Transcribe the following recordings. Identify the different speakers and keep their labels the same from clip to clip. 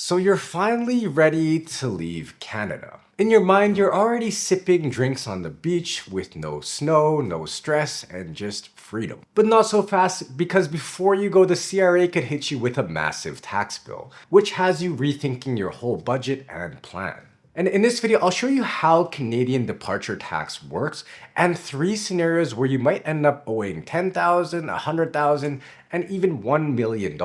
Speaker 1: So you're finally ready to leave Canada. In your mind, you're already sipping drinks on the beach with no snow, no stress, and just freedom. But not so fast, because before you go, the CRA could hit you with a massive tax bill, which has you rethinking your whole budget and plan. And in this video, I'll show you how Canadian departure tax works and 3 scenarios where you might end up owing $10,000, $100,000, and even $1 million.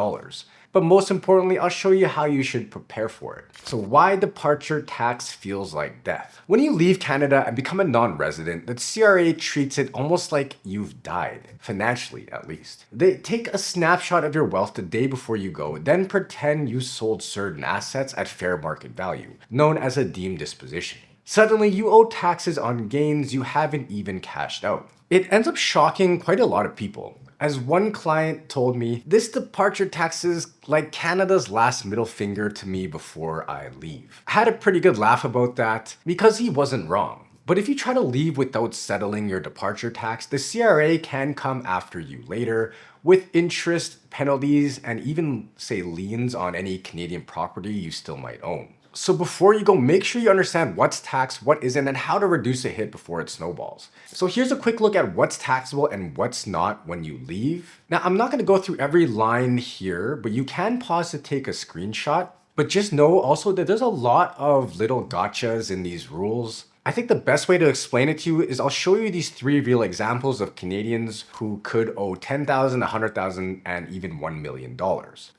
Speaker 1: But most importantly, I'll show you how you should prepare for it. So why departure tax feels like death. When you leave Canada and become a non-resident, the CRA treats it almost like you've died, financially at least. They take a snapshot of your wealth the day before you go, then pretend you sold certain assets at fair market value, known as a deemed disposition. Suddenly, you owe taxes on gains you haven't even cashed out. It ends up shocking quite a lot of people. As one client told me, this departure tax is like Canada's last middle finger to me before I leave. I had a pretty good laugh about that because he wasn't wrong. But if you try to leave without settling your departure tax, the CRA can come after you later with interest, penalties, and even, say, liens on any Canadian property you still might own. So before you go, make sure you understand what's taxed, what isn't, and how to reduce a hit before it snowballs. So here's a quick look at what's taxable and what's not when you leave. Now, I'm not gonna go through every line here, but you can pause to take a screenshot. But just know also that there's a lot of little gotchas in these rules. I think the best way to explain it to you is I'll show you these 3 real examples of Canadians who could owe $10,000, $100,000, and even $1 million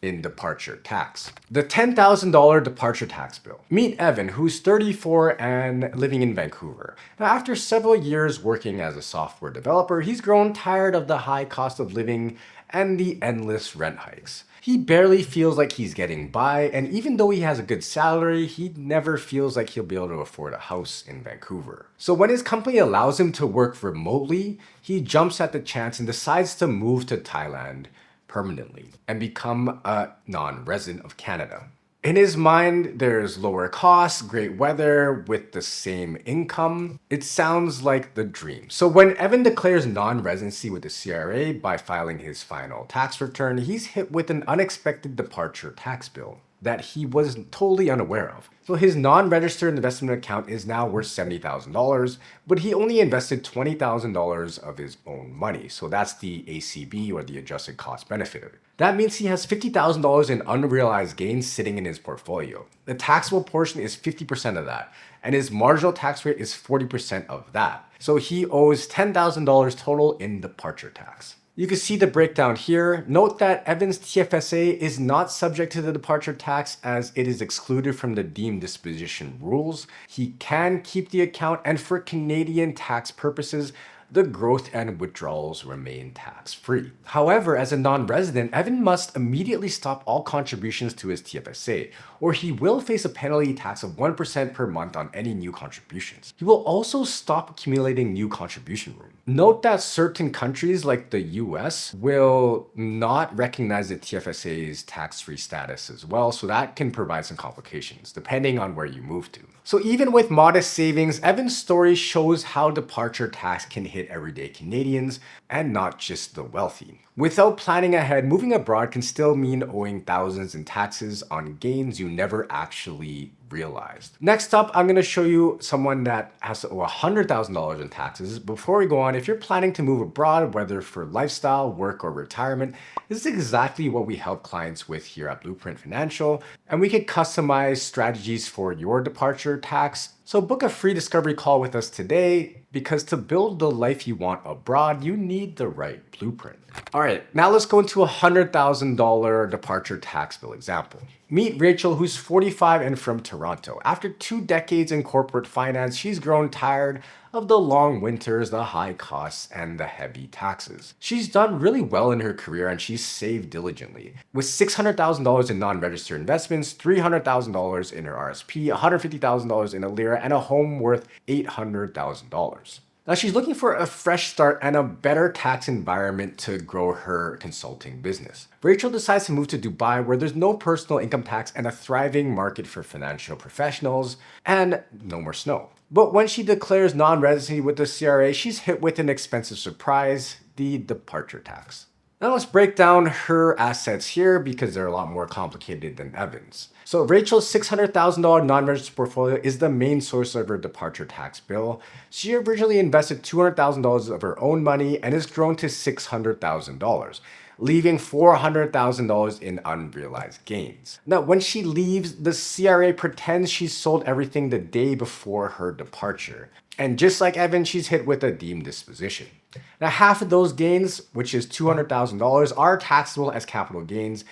Speaker 1: in departure tax. The $10,000 departure tax bill. Meet Evan, who's 34 and living in Vancouver. Now, after several years working as a software developer, he's grown tired of the high cost of living and the endless rent hikes. He barely feels like he's getting by, and even though he has a good salary, he never feels like he'll be able to afford a house in Vancouver. So when his company allows him to work remotely, he jumps at the chance and decides to move to Thailand permanently and become a non-resident of Canada. In his mind, there's lower costs, great weather with the same income. It sounds like the dream. So when Evan declares non-residency with the CRA by filing his final tax return, he's hit with an unexpected departure tax bill that he was totally unaware of. So his non-registered investment account is now worth $70,000, but he only invested $20,000 of his own money. So that's the ACB, or the adjusted cost benefit of it. That means he has $50,000 in unrealized gains sitting in his portfolio. The taxable portion is 50% of that, and his marginal tax rate is 40% of that. So he owes $10,000 total in departure tax. You can see the breakdown here. Note that Evan's TFSA is not subject to the departure tax as it is excluded from the deemed disposition rules. He can keep the account, and for Canadian tax purposes, the growth and withdrawals remain tax-free. However, as a non-resident, Evan must immediately stop all contributions to his TFSA, or he will face a penalty tax of 1% per month on any new contributions. He will also stop accumulating new contribution room. Note that certain countries like the US will not recognize the TFSA's tax-free status as well, so that can provide some complications depending on where you move to. So even with modest savings, Evan's story shows how departure tax can hit everyday Canadians and not just the wealthy. Without planning ahead, moving abroad can still mean owing thousands in taxes on gains you never actually realized. Next up, I'm going to show you someone that has to owe $100,000 in taxes. Before we go on, if you're planning to move abroad, whether for lifestyle, work, or retirement, this is exactly what we help clients with here at Blueprint Financial, and we can customize strategies for your departure tax. So book a free discovery call with us today, because to build the life you want abroad, you need the right blueprint. All right, now let's go into a $100,000 departure tax bill example. Meet Rachel, who's 45 and from Toronto. After 2 decades in corporate finance, she's grown tired of the long winters, the high costs, and the heavy taxes. She's done really well in her career, and she's saved diligently. With $600,000 in non-registered investments, $300,000 in her RSP, $150,000 in a lira, and a home worth $800,000. Now she's looking for a fresh start and a better tax environment to grow her consulting business. Rachel decides to move to Dubai, where there's no personal income tax and a thriving market for financial professionals, and no more snow. But when she declares non-residency with the CRA, she's hit with an expensive surprise: the departure tax. Now let's break down her assets here because they're a lot more complicated than Evan's. So Rachel's $600,000 non-registered portfolio is the main source of her departure tax bill. She originally invested $200,000 of her own money and has grown to $600,000, leaving $400,000 in unrealized gains. Now, when she leaves, the CRA pretends she sold everything the day before her departure. And just like Evan, she's hit with a deemed disposition. Now, half of those gains, which is $200,000, are taxable as capital gains.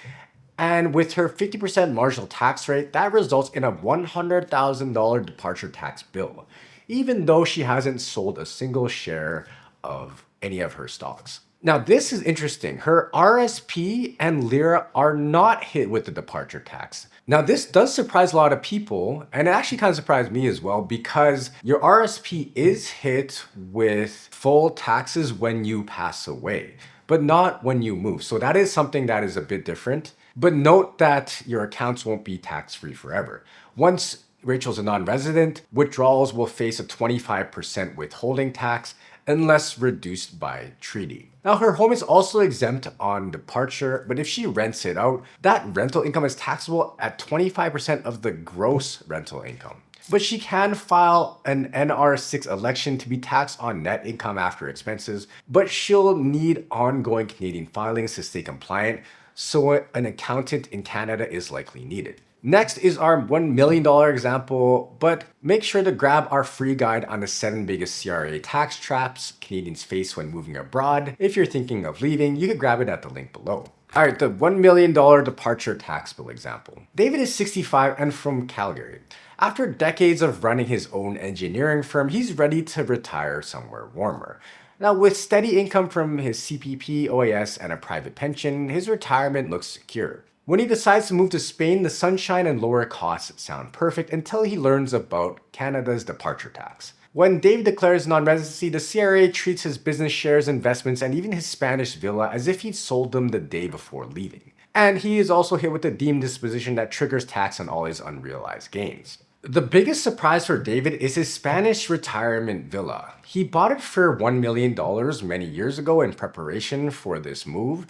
Speaker 1: And with her 50% marginal tax rate, that results in a $100,000 departure tax bill, even though she hasn't sold a single share of any of her stocks. Now, this is interesting. Her RSP and Lira are not hit with the departure tax. Now, this does surprise a lot of people, and it actually kind of surprised me as well, because your RSP is hit with full taxes when you pass away, but not when you move. So that is something that is a bit different. But note that your accounts won't be tax-free forever. Once Rachel's a non-resident, withdrawals will face a 25% withholding tax unless reduced by treaty. Now, her home is also exempt on departure, but if she rents it out, that rental income is taxable at 25% of the gross rental income. But she can file an NR6 election to be taxed on net income after expenses, but she'll need ongoing Canadian filings to stay compliant, so an accountant in Canada is likely needed. Next is our $1 million example, but make sure to grab our free guide on the 7 biggest CRA tax traps Canadians face when moving abroad. If you're thinking of leaving, you can grab it at the link below. All right, the $1 million departure tax bill example. David is 65 and from Calgary. After decades of running his own engineering firm, he's ready to retire somewhere warmer. Now, with steady income from his CPP, OAS, and a private pension, his retirement looks secure. When he decides to move to Spain, the sunshine and lower costs sound perfect until he learns about Canada's departure tax. When Dave declares non-residency, the CRA treats his business shares, investments, and even his Spanish villa as if he'd sold them the day before leaving. And he is also hit with a deemed disposition that triggers tax on all his unrealized gains. The biggest surprise for David is his Spanish retirement villa. He bought it for $1 million many years ago in preparation for this move,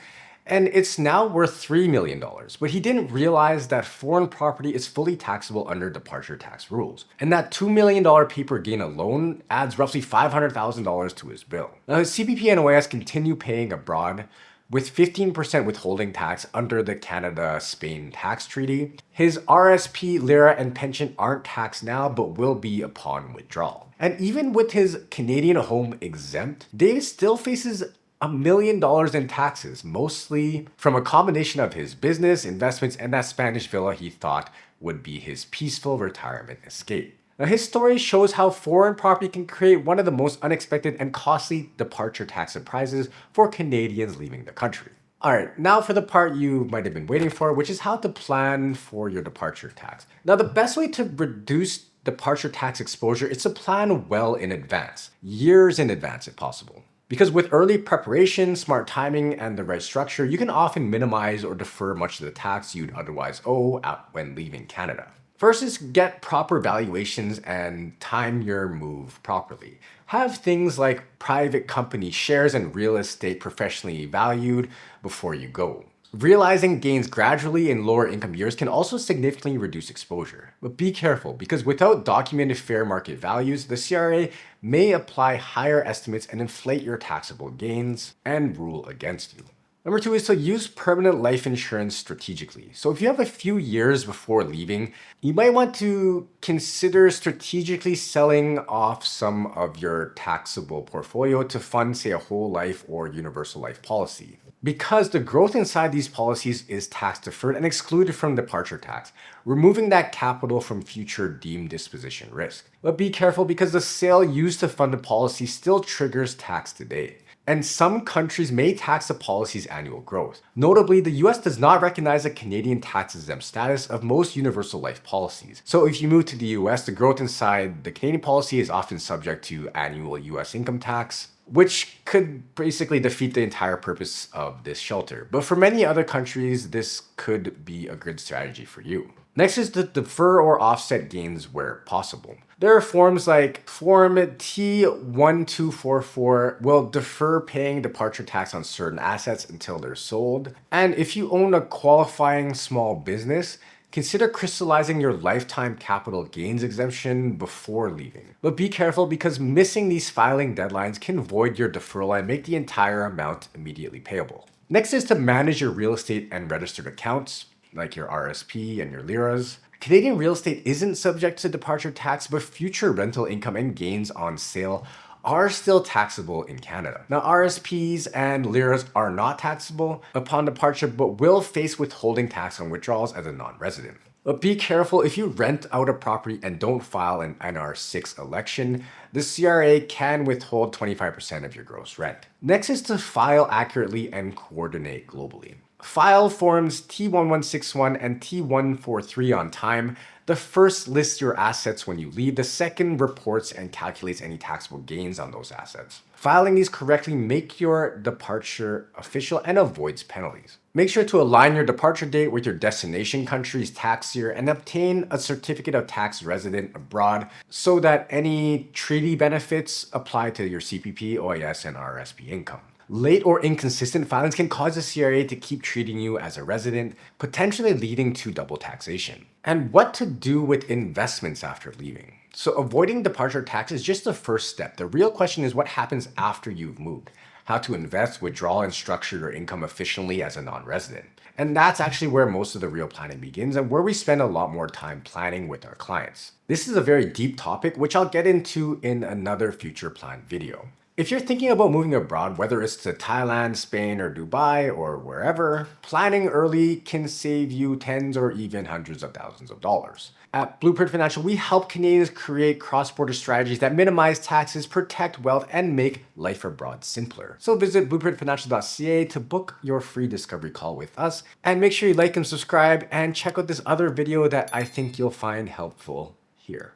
Speaker 1: and it's now worth $3 million. But he didn't realize that foreign property is fully taxable under departure tax rules, and that $2 million paper gain alone adds roughly $500,000 to his bill. Now, his CPP and OAS continue paying abroad, with 15% withholding tax under the Canada-Spain tax treaty. His RSP, Lira, and pension aren't taxed now, but will be upon withdrawal. And even with his Canadian home exempt, David still faces $1 million in taxes, mostly from a combination of his business, investments, and that Spanish villa he thought would be his peaceful retirement escape. Now, his story shows how foreign property can create one of the most unexpected and costly departure tax surprises for Canadians leaving the country. Alright, now for the part you might have been waiting for, which is how to plan for your departure tax. Now, the best way to reduce departure tax exposure is to plan well in advance, years in advance if possible. Because with early preparation, smart timing, and the right structure, you can often minimize or defer much of the tax you'd otherwise owe when leaving Canada. First is get proper valuations and time your move properly. Have things like private company shares and real estate professionally valued before you go. Realizing gains gradually in lower income years can also significantly reduce exposure. But be careful, because without documented fair market values, the CRA may apply higher estimates and inflate your taxable gains and rule against you. Number 2 is to use permanent life insurance strategically. So if you have a few years before leaving, you might want to consider strategically selling off some of your taxable portfolio to fund, say, a whole life or universal life policy. Because the growth inside these policies is tax deferred and excluded from departure tax, removing that capital from future deemed disposition risk. But be careful, because the sale used to fund the policy still triggers tax today. And some countries may tax the policy's annual growth. Notably, the US does not recognize the Canadian tax-exempt status of most universal life policies. So if you move to the US, the growth inside the Canadian policy is often subject to annual US income tax, which could basically defeat the entire purpose of this shelter. But for many other countries, this could be a good strategy for you. Next is to defer or offset gains where possible. There are forms like Form T1244 will defer paying departure tax on certain assets until they're sold. And if you own a qualifying small business, consider crystallizing your lifetime capital gains exemption before leaving. But be careful because missing these filing deadlines can void your deferral and make the entire amount immediately payable. Next is to manage your real estate and registered accounts, like your RSP and your liras. Canadian real estate isn't subject to departure tax, but future rental income and gains on sale are still taxable in Canada. Now, RSPs and liras are not taxable upon departure, but will face withholding tax on withdrawals as a non-resident. But be careful, if you rent out a property and don't file an NR6 election, the CRA can withhold 25% of your gross rent. Next is to file accurately and coordinate globally. File forms T1161 and T143 on time. The first lists your assets when you leave. The second reports and calculates any taxable gains on those assets. Filing these correctly make your departure official and avoids penalties. Make sure to align your departure date with your destination country's tax year and obtain a certificate of tax resident abroad so that any treaty benefits apply to your CPP, OIS, and RSP income. Late or inconsistent filings can cause the CRA to keep treating you as a resident, potentially leading to double taxation. And what to do with investments after leaving. So avoiding departure tax is just the first step. The real question is what happens after you've moved. How to invest, withdraw, and structure your income efficiently as a non-resident. And that's actually where most of the real planning begins and where we spend a lot more time planning with our clients. This is a very deep topic, which I'll get into in another future plan video. If you're thinking about moving abroad, whether it's to Thailand, Spain, or Dubai, or wherever, planning early can save you tens or even hundreds of thousands of dollars. At Blueprint Financial, we help Canadians create cross-border strategies that minimize taxes, protect wealth, and make life abroad simpler. So visit blueprintfinancial.ca to book your free discovery call with us, and make sure you like and subscribe, and check out this other video that I think you'll find helpful here.